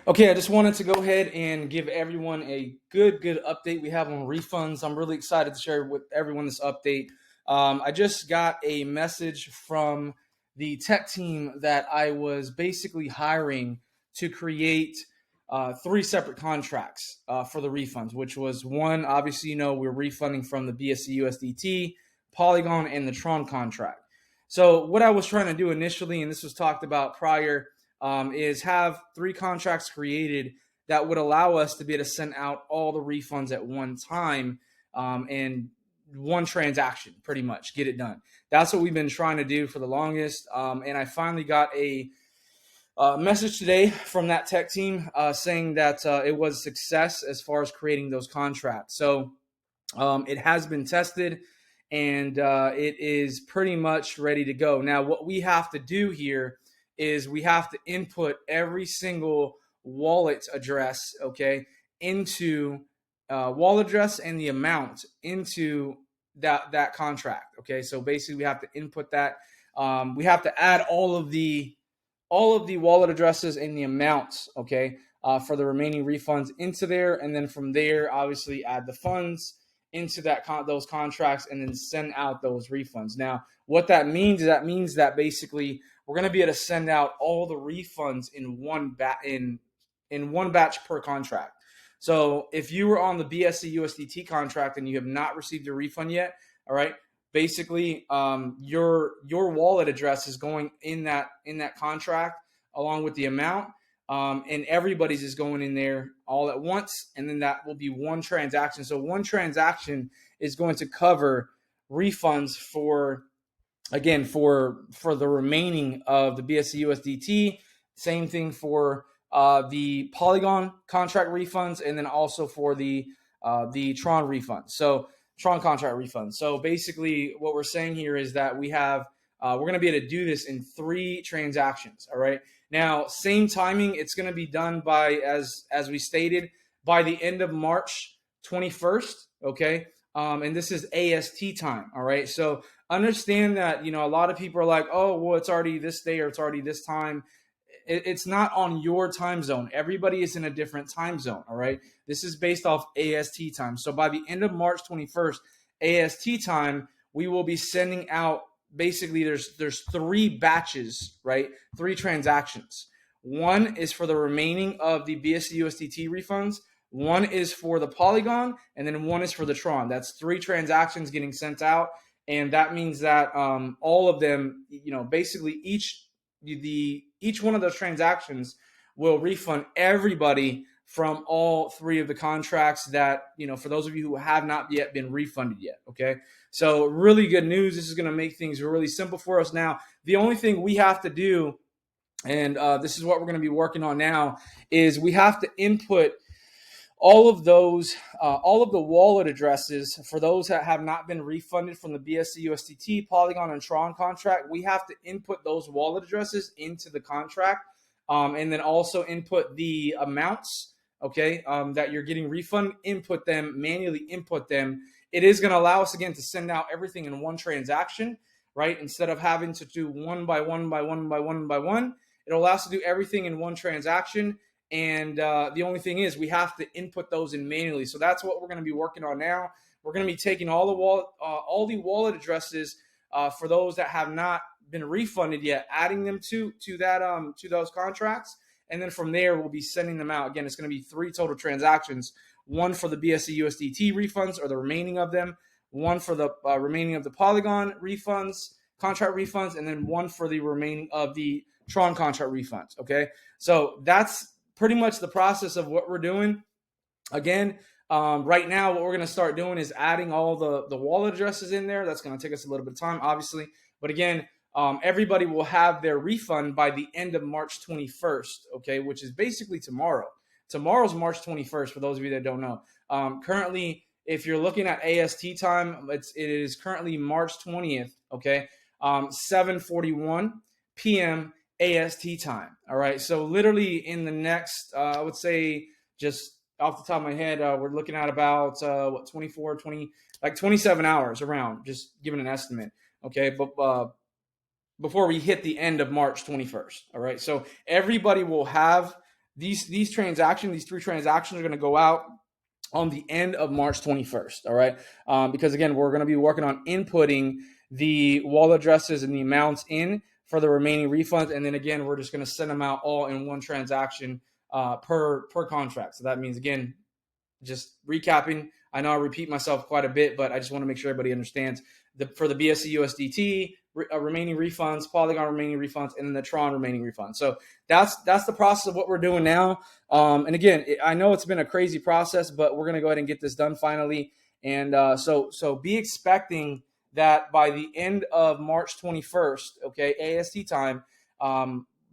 Okay, I just wanted to go ahead and give everyone a good update we have on refunds. I'm really excited to share with everyone this update. I just got a message from the tech team that I was basically hiring to create three separate contracts for the refunds, which was one, obviously, we're refunding from the BSC USDT, Polygon, and the Tron contract. So what I was trying to do initially, and this was talked about prior, is have three contracts created that would allow us to be able to send out all the refunds at one time and one transaction, pretty much get it done. That's what we've been trying to do for the longest. And I finally got a message today from that tech team saying that it was a success as far as creating those contracts. So it has been tested and it is pretty much ready to go. Now, what we have to do here is we have to input every single wallet address, okay, into wallet address and the amount into that contract, okay. So basically, we have to input that. We have to add all of the wallet addresses and the amounts, okay, for the remaining refunds into there, and then from there, obviously, add the funds into those contracts, and then send out those refunds. Now, what that means is that basically we're going to be able to send out all the refunds in one batch per contract. So if you were on the BSC USDT contract and you have not received your refund yet, all right, basically your wallet address is going in that contract along with the amount, and everybody's is going in there all at once, and then that will be one transaction. So one transaction is going to cover refunds for the remaining of the BSC USDT. Same thing for the Polygon contract refunds, and then also for the Tron refunds. So Tron contract refunds. So basically, what we're saying here is that we're going to be able to do this in three transactions. All right. Now, same timing. It's going to be done by, as we stated, by the end of March 21st. Okay. And this is AST time. All right. So understand that, a lot of people are like, oh, well, it's already this day or it's already this time. It's not on your time zone. Everybody is in a different time zone. All right. This is based off AST time. So by the end of March 21st, AST time, we will be sending out, basically there's three batches, right? Three transactions. One is for the remaining of the BSC USDT refunds. One is for the Polygon, and then one is for the Tron. That's three transactions getting sent out. And that means that all of them, basically each one of those transactions will refund everybody from all three of the contracts that, for those of you who have not yet been refunded yet. Okay. So really good news. This is going to make things really simple for us. Now, the only thing we have to do, and this is what we're going to be working on now, is we have to input all of the wallet addresses for those that have not been refunded from the BSC USDT, Polygon, and Tron contract. We have to input those wallet addresses into the contract, and then also input the amounts, okay, that you're getting refunded. Manually input them. It is going to allow us, again, to send out everything in one transaction, right? Instead of having to do one by one by one by one by one, it'll allow us to do everything in one transaction. And the only thing is we have to input those in manually. So that's what we're going to be working on now. We're going to be taking all the wallet addresses for those that have not been refunded yet, adding them to those contracts. And then from there, we'll be sending them out. Again, it's going to be three total transactions. One for the BSC USDT refunds, or the remaining of them. One for the remaining of the Polygon refunds, contract refunds. And then one for the remaining of the Tron contract refunds. Okay. So that's pretty much the process of what we're doing. Again, right now, what we're going to start doing is adding all the wallet addresses in there. That's going to take us a little bit of time, obviously. But again, everybody will have their refund by the end of March 21st, okay, which is basically tomorrow. Tomorrow's March 21st, for those of you that don't know. Currently, if you're looking at AST time, it is currently March 20th, okay, 7:41 p.m. AST time. All right. So literally in the next, I would say, just off the top of my head, we're looking at about 27 hours around, just giving an estimate. Okay. But before we hit the end of March 21st. All right. So everybody will have these transactions, these 3 transactions are going to go out on the end of March 21st. All right. Because again, we're going to be working on inputting the wallet addresses and the amounts in for the remaining refunds. And then again, we're just going to send them out all in one transaction per contract. So that means, again, just recapping, I know I repeat myself quite a bit, but I just want to make sure everybody understands for the BSC USDT remaining refunds, Polygon remaining refunds, and then the Tron remaining refunds. So that's the process of what we're doing now. And again, I know it's been a crazy process, but we're going to go ahead and get this done finally. And so be expecting that by the end of March 21st, okay, AST time.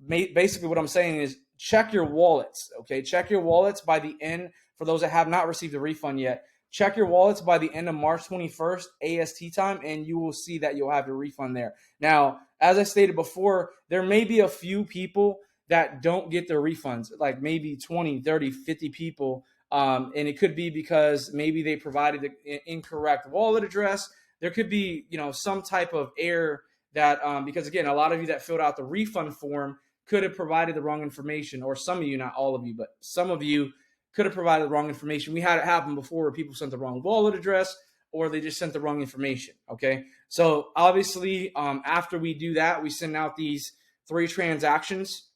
Basically, what I'm saying is check your wallets. Okay, check your wallets by the end. For those that have not received a refund yet, check your wallets by the end of March 21st AST time, and you will see that you'll have your refund there. Now, as I stated before, there may be a few people that don't get their refunds, like maybe 20, 30, 50 people. And it could be because maybe they provided the incorrect wallet address. There could be, some type of error that, because again, a lot of you that filled out the refund form could have provided the wrong information, or some of you, not all of you, but some of you could have provided the wrong information. We had it happen before where people sent the wrong wallet address or they just sent the wrong information, okay? So obviously, after we do that, we send out these 3 transactions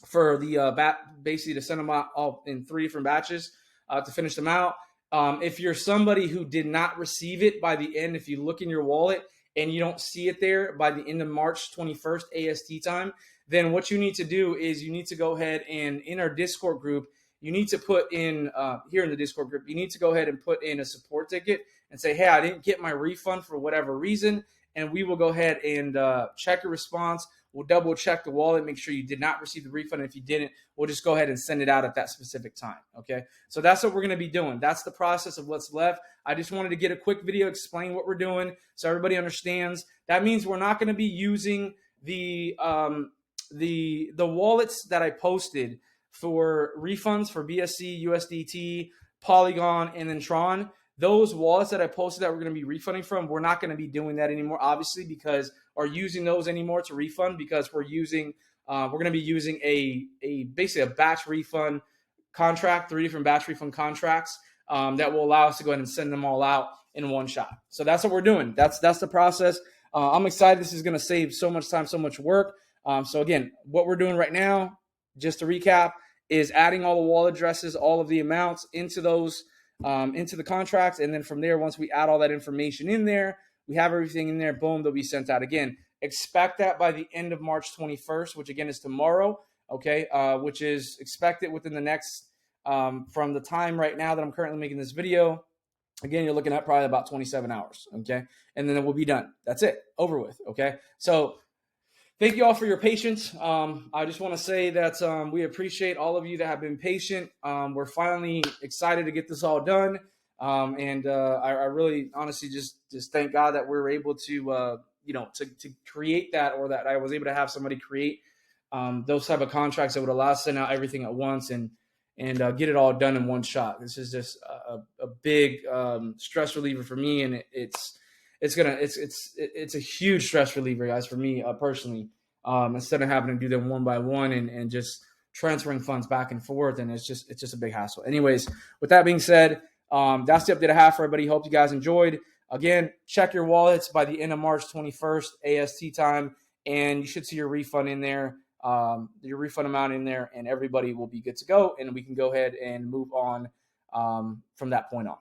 for the basically to send them out all in 3 different batches to finish them out. If you're somebody who did not receive it by the end, if you look in your wallet and you don't see it there by the end of March 21st AST time, then what you need to do is you need to go ahead and in our Discord group, you need to put in here in the Discord group, you need to go ahead and put in a support ticket and say, hey, I didn't get my refund for whatever reason. And we will go ahead and check your response. We'll double check the wallet, make sure you did not receive the refund. And if you didn't, we'll just go ahead and send it out at that specific time. Okay. So that's what we're going to be doing. That's the process of what's left. I just wanted to get a quick video, explain what we're doing so everybody understands. That means we're not going to be using the wallets that I posted for refunds for BSC, USDT, Polygon, and then Tron. Those wallets that I posted that we're going to be refunding from, we're not going to be doing that anymore, obviously, or using those anymore to refund, because we're going to be using basically a batch refund contract, 3 different batch refund contracts that will allow us to go ahead and send them all out in one shot. So that's what we're doing. That's the process. I'm excited. This is going to save so much time, so much work. So again, what we're doing right now, just to recap, is adding all the wallet addresses, all of the amounts into those, into the contracts. And then from there, once we add all that information in there, we have everything in there, boom, they'll be sent out. Again, expect that by the end of March 21st, which again is tomorrow, okay, which is expected within the next, from the time right now that I'm currently making this video, again, you're looking at probably about 27 hours, okay? And then it will be done. That's it, over with, okay? So thank you all for your patience. I just want to say that we appreciate all of you that have been patient. We're finally excited to get this all done. And I really honestly just thank God that we were able to, to create that, or that I was able to have somebody create those type of contracts that would allow us to send out everything at once and get it all done in one shot. This is just a big stress reliever for me, and it's a huge stress reliever, guys, for me personally. Instead of having to do them one by one and just transferring funds back and forth, and it's just a big hassle. Anyways, with that being said, that's the update I have for everybody. Hope you guys enjoyed. Again, check your wallets by the end of March 21st AST time, and you should see your refund in there, your refund amount in there, and everybody will be good to go, and we can go ahead and move on from that point on.